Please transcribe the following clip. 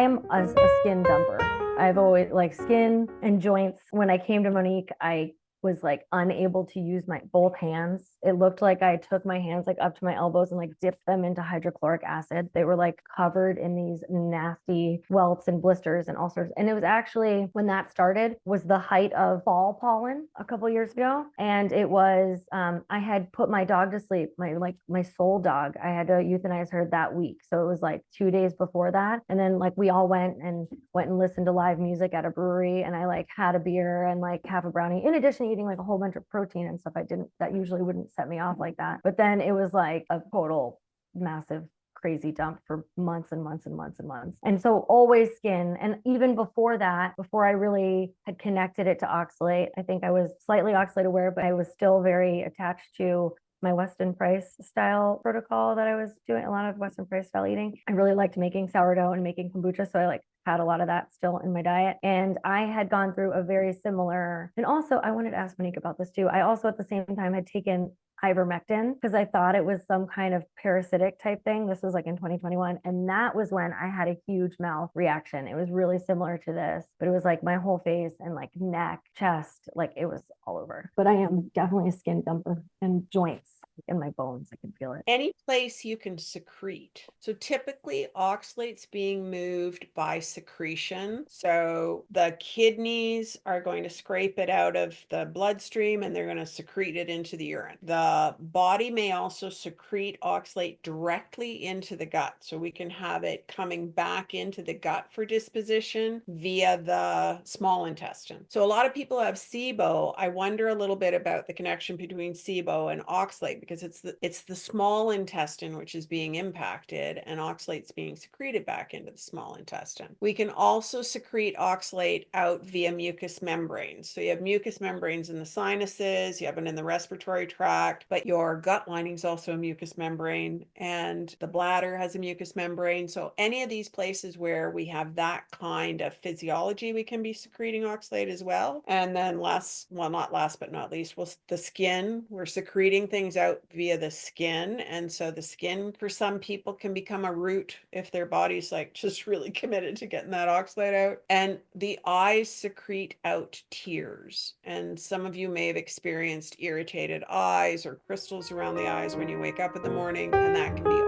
am a skin dumper. I've always like skin and joints. When I came to Monique, I was like unable to use my both hands. It looked like I took my hands like up to my elbows and like dipped them into hydrochloric acid. They were like covered in these nasty welts and blisters and all sorts. And it was actually when that started was the height of fall pollen a couple years ago. And it was I had put my dog to sleep, my soul dog. I had to euthanize her that week. So it was like 2 days before that. And then like we all went and listened to live music at a brewery, and I like had a beer and like half a brownie in addition to eating like a whole bunch of protein and stuff. That usually wouldn't set me off like that. But then it was like a total massive crazy dump for months and months and months and months. And so always skin. And even before that, before I really had connected it to oxalate, I think I was slightly oxalate aware, but I was still very attached to my Weston Price style protocol that I was doing, a lot of Weston Price style eating. I really liked making sourdough and making kombucha. So I like had a lot of that still in my diet. And I had gone through a very similar, and also I wanted to ask Monique about this too. I also at the same time had taken ivermectin because I thought it was some kind of parasitic type thing. This was like in 2021. And that was when I had a huge mouth reaction. It was really similar to this, but it was like my whole face and like neck, chest, like it was all over. But I am definitely a skin dumper and joints in my bones. I can feel it. Any place you can secrete. So typically oxalate's being moved by secretion. So the kidneys are going to scrape it out of the bloodstream and they're going to secrete it into the urine. The body may also secrete oxalate directly into the gut. So we can have it coming back into the gut for disposition via the small intestine. So a lot of people have SIBO. I wonder a little bit about the connection between SIBO and oxalate because it's the small intestine which is being impacted and oxalate's being secreted back into the small intestine. We can also secrete oxalate out via mucous membranes. So you have mucous membranes in the sinuses, you have it in the respiratory tract, but your gut lining is also a mucous membrane and the bladder has a mucous membrane. So any of these places where we have that kind of physiology, we can be secreting oxalate as well. And then not last but not least, the skin, we're secreting things out via the skin. And so the skin for some people can become a root if their body's like just really committed to getting that oxalate out. And the eyes secrete out tears. And some of you may have experienced irritated eyes or crystals around the eyes when you wake up in the morning, and that can be